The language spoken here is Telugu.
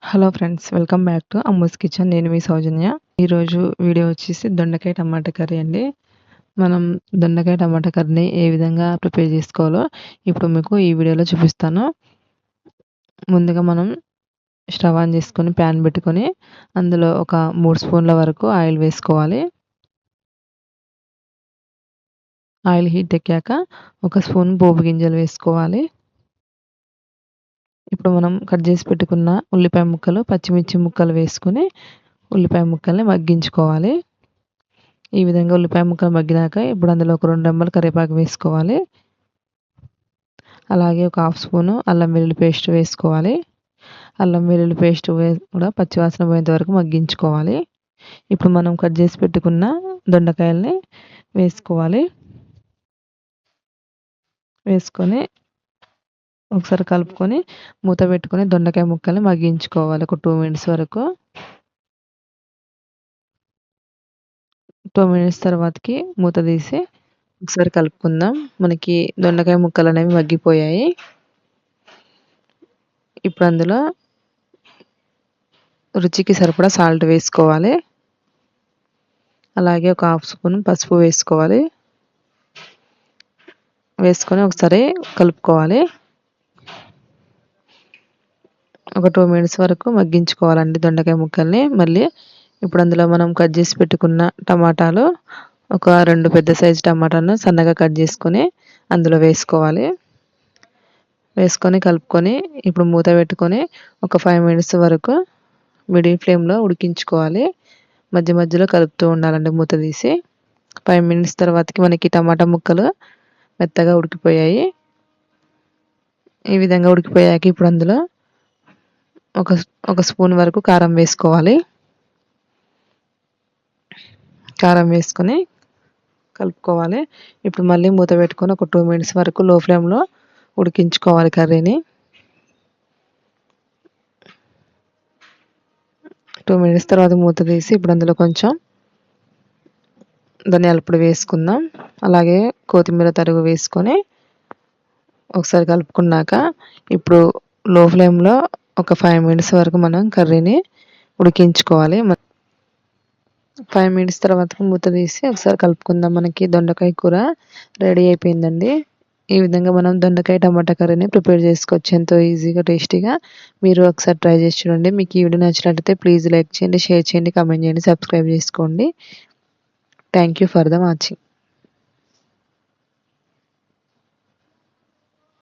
Hello friends, welcome back to Ammu's kitchen. నేను మీ సౌజన్య. ఈరోజు వీడియో వచ్చేసి దొండకాయ టమాటా కర్రీ అండి. మనం దొండకాయ టమాటా కర్రీని ఏ విధంగా ప్రిపేర్ చేసుకోవాలో ఇప్పుడు మీకు ఈ వీడియోలో చూపిస్తాను. ముందుగా మనం స్టవ్ ఆన్ చేసుకొని ప్యాన్ పెట్టుకొని అందులో ఒక 3 స్పూన్ల వరకు ఆయిల్ వేసుకోవాలి. ఆయిల్ హీట్ ఎక్కాక ఒక స్పూన్ పోపు గింజలు వేసుకోవాలి. ఇప్పుడు మనం కట్ చేసి పెట్టుకున్న ఉల్లిపాయ ముక్కలు, పచ్చిమిర్చి ముక్కలు వేసుకొని ఉల్లిపాయ ముక్కల్ని మగ్గించుకోవాలి. ఈ విధంగా ఉల్లిపాయ ముక్కలు మగ్గినాక ఇప్పుడు అందులో ఒక 2 రెమ్మలు కరివేపాకు వేసుకోవాలి. అలాగే ఒక హాఫ్ స్పూను అల్లం వెల్లుల్లి పేస్ట్ వేసుకోవాలి. అల్లం వెల్లుల్లి పేస్ట్ కూడా పచ్చివాసన పోయేంత వరకు మగ్గించుకోవాలి. ఇప్పుడు మనం కట్ చేసి పెట్టుకున్న దొండకాయల్ని వేసుకోవాలి. వేసుకొని ఒకసారి కలుపుకొని మూత పెట్టుకొని దొండకాయ ముక్కల్ని మగ్గించుకోవాలి ఒక 2 మినిట్స్ వరకు. 2 మినిట్స్ తర్వాతకి మూత తీసి ఒకసారి కలుపుకుందాం. మనకి దొండకాయ ముక్కలు అనేవి మగ్గిపోయాయి. ఇప్పుడు అందులో రుచికి సరిపడా సాల్ట్ వేసుకోవాలి. అలాగే ఒక హాఫ్ స్పూన్ పసుపు వేసుకోవాలి. వేసుకొని ఒకసారి కలుపుకోవాలి. ఒక 2 మినిట్స్ వరకు మగ్గించుకోవాలండి దొండకాయ ముక్కల్ని. మళ్ళీ ఇప్పుడు అందులో మనం కట్ చేసి పెట్టుకున్న టమాటాలు, ఒక 2 పెద్ద సైజు టమాటాలను సన్నగా కట్ చేసుకొని అందులో వేసుకోవాలి. వేసుకొని కలుపుకొని ఇప్పుడు మూత పెట్టుకొని ఒక 5 మినిట్స్ వరకు మీడియం ఫ్లేమ్లో ఉడికించుకోవాలి. మధ్య మధ్యలో కలుపుతూ ఉండాలండి మూత తీసి. 5 మినిట్స్ తర్వాతకి మనకి టమాటా ముక్కలు మెత్తగా ఉడికిపోయాయి. ఈ విధంగా ఉడికిపోయాక ఇప్పుడు అందులో ఒక స్పూన్ వరకు కారం వేసుకోవాలి. కారం వేసుకొని కలుపుకోవాలి. ఇప్పుడు మళ్ళీ మూత పెట్టుకొని ఒక 2 మినిట్స్ వరకు లో ఫ్లేమ్లో ఉడికించుకోవాలి కర్రీని. 2 మినిట్స్ తర్వాత మూత తీసి ఇప్పుడు అందులో కొంచెం ధనియాల పొడి వేసుకుందాం. అలాగే కొత్తిమీర తరుగు వేసుకొని ఒకసారి కలుపుకున్నాక ఇప్పుడు లో ఫ్లేమ్లో ఒక 5 మినిట్స్ వరకు మనం కర్రీని ఉడికించుకోవాలి. 5 మినిట్స్ తర్వాత మూత తీసి ఒకసారి కలుపుకుందాం. మనకి దొండకాయ కూర రెడీ అయిపోయిందండి. ఈ విధంగా మనం దొండకాయ టమాటా కర్రీని ప్రిపేర్ చేసుకోవచ్చు ఎంతో ఈజీగా, టేస్టీగా. మీరు ఒకసారి ట్రై చేసి చూడండి. మీకు ఈ వీడియో నచ్చినట్లయితే ప్లీజ్ లైక్ చేయండి, షేర్ చేయండి, కామెంట్ చేయండి, సబ్స్క్రైబ్ చేసుకోండి. Thank you for the watching.